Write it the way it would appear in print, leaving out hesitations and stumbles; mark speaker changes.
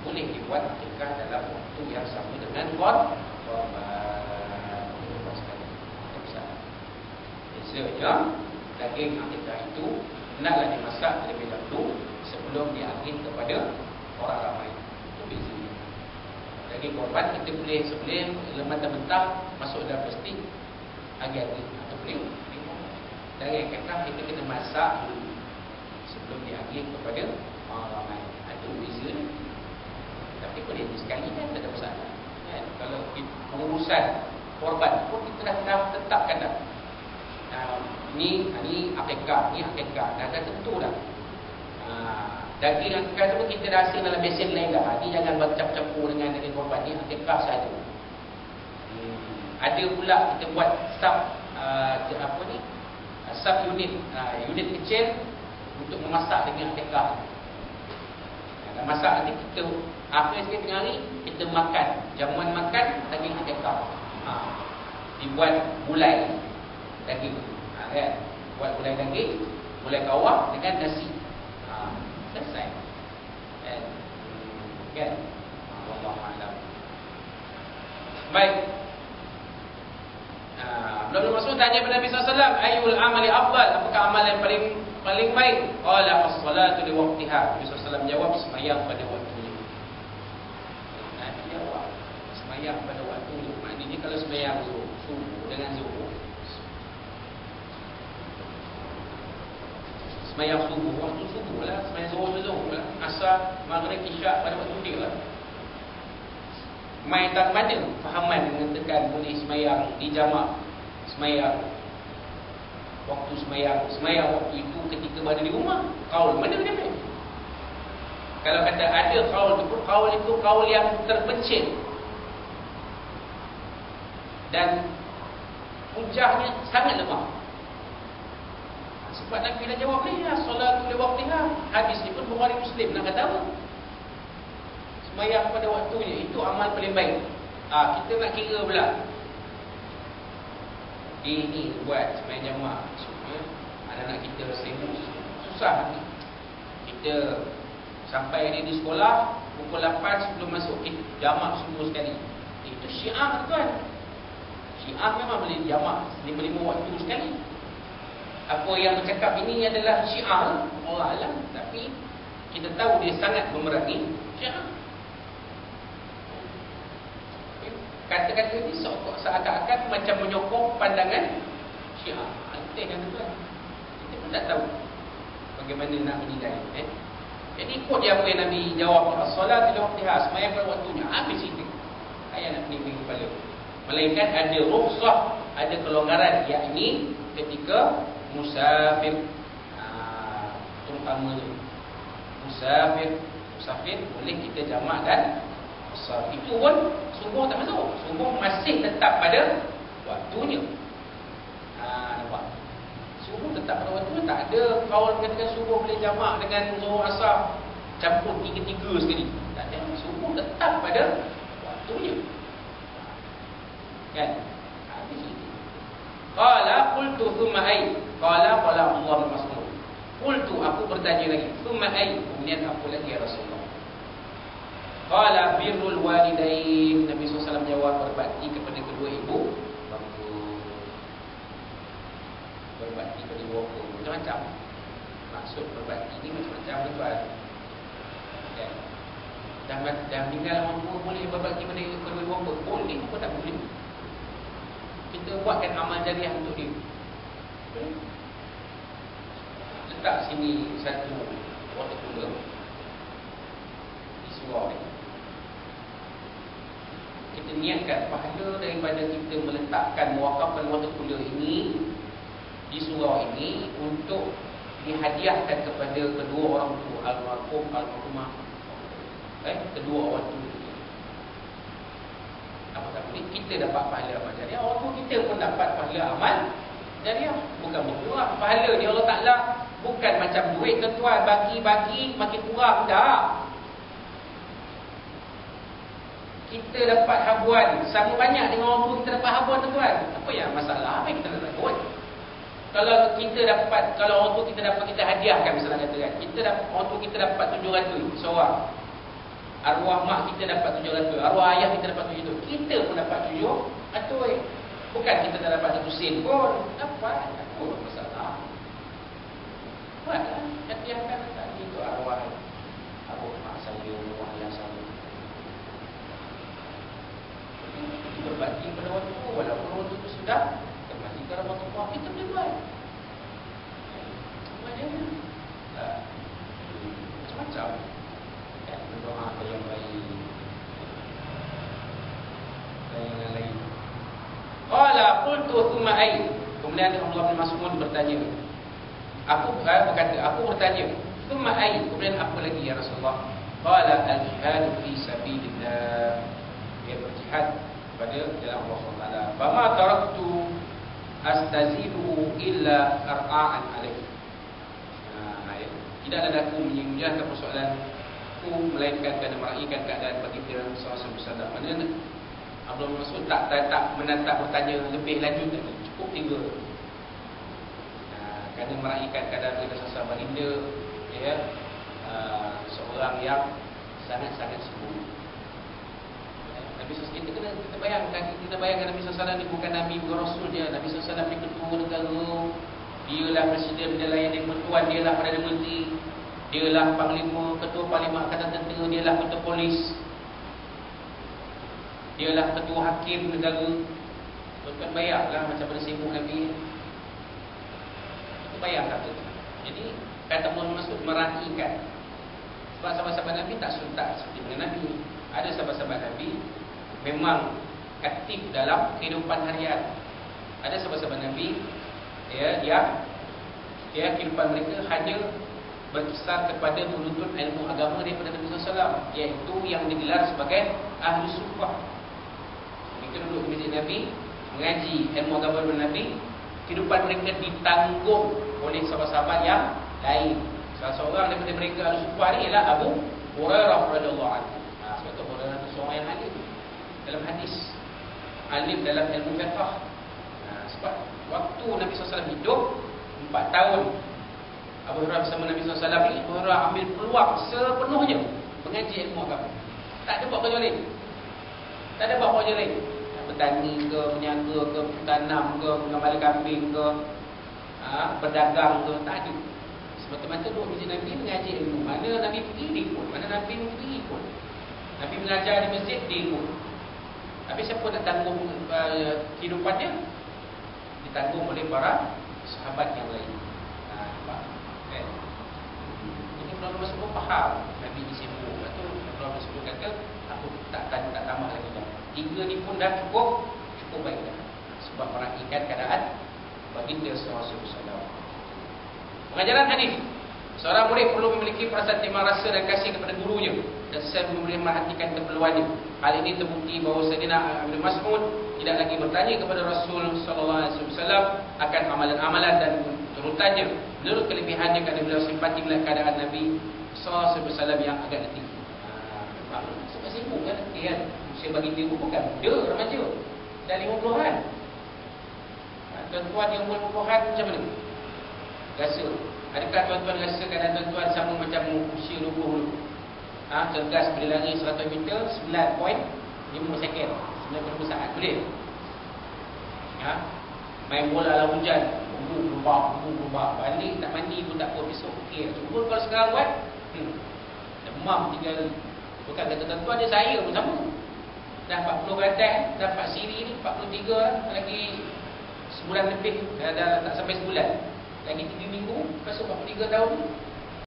Speaker 1: boleh dibuat akikah dalam waktu yang sama dengan korban. Biasanya daging akikah itu hendaklah dimasak terlebih dahulu sebelum diagih kepada orang ramai. Itu bezanya. Daging korban kita boleh sebelum mentah-mentah masuk dalam plastik agih-agih atau boleh. Daging akikah kita kena masak dulu sebelum diagih kepada orang ramai. Itu bezanya. Tapi boleh sekali kan tak ada masalah. Kan? Kalau pengurusan korban pun kita dah tetapkan dah. Ni akikah, ni akikah. Dah tentu dah. Daging akikah tu kita rasa dalam besen lain dah. Ni jangan bercampur dengan daging korban. Ni akikah saja. Ada pula kita buat sub sub unit, unit kecil untuk memasak dengan akikah. Dah masak nanti kita akhir sekali tengah hari kita makan. Jamuan makan daging akikah. Dibuat gulai daging. Kan? Buat gulai daging, gulai kawah dengan nasi. Selesai. Kan? Wallahu a'lam. Baik. Ibnu Mas'ud tanya kepada Nabi sallallahu alaihi wasallam, "Ayyul amali afdal?" Apakah amalan yang paling baik? Qala as-salatu li waqtiha. Nabi sallallahu alaihi wasallam jawab, sembahyang pada waktunya. Nabi jawab, sembahyang pada waktunya. Maknanya kalau sembahyang subuh dengan zuhur, sembahyang subuh, waktu subuh lah, sembahyang zuhur lah, asar, maghrib, isyak pada waktu dia lah. Main tak mana fahaman mengatakan boleh sembahyang di jamak, sembahyang waktu itu ketika berada di rumah. Kaul mana dia main? Kalau kata ada kaul itu kaul yang terpencil dan hujahnya sangat lemah. Sebab Nabi dah jawab ni, solatu li waqtiha. Hadis ni pun Bukhari Muslim nak kata apa? Sembahyang pada waktunya, itu amal paling baik. Kita nak kira pula. Ini buat sembahyang jamak. Anak-anak kita sibuk, susah ni. Kita sampai di sekolah pukul 8 sebelum masuk jamak subuh sekali. Itu syiar tuan. Syiar memang boleh jamak 5 waktu sekali. Apa yang bercakap ini adalah syiar, Allah alam, tapi kita tahu dia sangat memerangi syiar. Kata-kata ini seakan-akan macam menyokong pandangan syiar. Antik kan tuan? Kita pun tak tahu bagaimana nak menilai. Jadi ikut dia apa yang Nabi jawab, as-salat li waqtiha, sembahyang pada waktunya. Habis itu. Ayat nak pening kepala. Melainkan ada rukhsah, ada kelonggaran, yakni ketika musafir, terutamanya musafir boleh kita jamak dan asar. Itu pun subuh tak masuk. Subuh masih tetap pada waktunya. Nampak? Subuh tetap pada waktunya. Tak ada kaul katakan subuh boleh jamak dengan zuhur asar campur 3-3 sekali. Tak ada. Subuh tetap pada waktunya. Kan? Habis itu. Qala qultu thumma ay. Qala Allah bin Mas'ud. Qultu, aku bertanya lagi. Thumma ay. Kemudian apa lagi ya Rasulullah? Qala birrul walidain. Nabi SAW jawab, berbakti kepada kedua ibu bapa. Berbakti kepada ibu bapa macam-macam. Maksud berbakti ni macam-macam tuan. Ya. Dan tinggal orang tua boleh berbakti kepada kedua ibu bapa? Boleh apa tak boleh? Kita buatkan amal jariah untuk dia. Letak sini satu water cooler di surau ni. Kita niatkan pahala daripada kita meletakkan mewakafkan water cooler ini di surau ini untuk dihadiahkan kepada kedua orang tua, almarhumah, kedua orang tua. Apa tak boleh? Kita dapat pahala amal jariah, orang tua kita pun dapat pahala amal jariah. Bukan berkurang pahala ni Allah Ta'ala. Bukan macam duit ke tuan, bagi-bagi makin kurang. Tak. Kita dapat habuan sama banyak dengan orang tua kita dapat habuan tuan. Apa yang masalah? Apa yang kita nak buat? Kalau kita dapat, kalau orang tua kita dapat, kita hadiahkan misalnya katakan. Kita dapat, orang tua kita dapat 700 seorang. Arwah mak kita dapat 700, arwah ayah kita dapat 700. Kita pun dapat 700. Bukan kita tak dapat 1 sen pun. Dapat. Apa masalah? Buatlah. Hati-hati tadi itu arwah mak saya, arwah ayah saya. Kita berbakti pada waktu itu, walaupun waktu itu sudah termasuk dalam waktu Allah, kita boleh buat. Macam-macam. Berdoa yang baik. Dan yang lain. Qala qultu thumma ay. Kemudian Abdullah bin Mas'ud bertanya. Aku bertanya, thumma ay. Kemudian apa lagi ya Rasulullah? Qala al-jihad fi sabilillah. Dia berjihad pada jalan Allah Taala. Fama taraktu astazidu illa ar'an alaih. Tidaklah aku menyingkirkan persoalanku melainkan kerana meraihkan keadaan baginda sallallahu alaihi wasallam. Maknanya Abdullah bin Mas'ud tak menatap bertanya lebih lanjut lagi. Cukup 3. Kerana meraihkan keadaan baginda sallallahu alaihi wasallam, baginda ya, seorang yang sangat-sangat sempurna. Nabi sallallahu alaihi wasallam kita bayangkan Nabi sallallahu alaihi wasallam ni bukan nabi, bukan rasul dia. Nabi sallallahu alaihi wasallam ni ketua negara. Dialah presiden, dialah yang pertuan, dialah Perdana Menteri, dialah panglima, ketua Parlimen Angkatan Tentera, dialah ketua polis, dialah ketua hakim negara. Tuan-tuan bayanglah macam mana sibuk Nabi. Kita bayangkan tu. Jadi kata Ibn Mas'ud meraihkan. Sebab sahabat-sahabat Nabi tak suntak seperti dengan Nabi. Ada sahabat-sahabat Nabi memang aktif dalam kehidupan harian. Ada sahabat-sahabat Nabi yang kehidupan mereka hanya berkisar kepada menuntut ilmu agama daripada Nabi SAW, iaitu yang digelar sebagai ahli suffah. Mereka duduk di masjid Nabi, mengaji ilmu agama daripada Nabi. Kehidupan mereka ditanggung oleh sahabat-sahabat yang lain. Salah seorang daripada mereka ahli suffah ni ialah Abu Hurairah radhiyallahu anhu. Sebab tu Hurairah itu seorang yang alim dalam hadis, alim dalam ilmu fiqh. Sebab waktu Nabi SAW hidup 4 tahun Abu Hurairah bersama Nabi SAW ni, Abu Hurairah ambil peluang sepenuhnya mengaji ilmu agama. Tak ada buat kerja lain. Tak ada buat kerja lain. Bertani ke, berniaga ke, bertanam ke, mengambil kambing ke, berdagang ke, tak ada. Semata-mata duduk masjid Nabi mengaji ilmu. Mana Nabi pergi, dia ikut. Mana Nabi pergi, ikut. Nabi mengajar di masjid, dia ikut. Tapi siapa nak tanggung kehidupannya? Ditanggung oleh para sahabat yang lain. Nampak? Kan? Ini Abdullah bin Mas'ud faham Nabi disibuk. Lepas tu Abdullah bin Mas'ud kata, aku tak tambah lagi dah. 3 ni pun dah cukup baik dah. Sebab meraihkan keadaan baginda sallallahu alaihi wasallam. Pengajaran hadis. Seorang murid perlu memiliki perasaan terima rasa dan kasih kepada gurunya dan selalu memperhatikan keperluannya. Hal ini terbukti bahawa Sayyidina Ibn Mas'ud tidak lagi bertanya kepada Rasul sallallahu alaihi wasallam akan amalan-amalan dan turutannya menurut kelebihannya, kerana beliau simpati melihat keadaan Nabi sallallahu alaihi wasallam yang agak letih. Sebab sibuk kan, usia baginda pun bukan muda, remaja, dah 50-an. Tuan-tuan yang umur 50-an macam mana? Rasa, adakah tuan-tuan rasa keadaan tuan-tuan sama macam usia 20 dulu? Cergas bila lari 100 meter 9.5 second, 90 saat, boleh? Main bola dalam hujan, berubah, balik tak mandi pun tak apa, besok okey. Cuba kalau sekarang buat, demam 3 hari. Bukan kata tuan-tuan dia, saya pun sama. Dah 40 badan, dah 4 siri ni, 43 lagi sebulan lebih, dah tak sampai sebulan. Lagi 3 minggu, lepas 43 tahun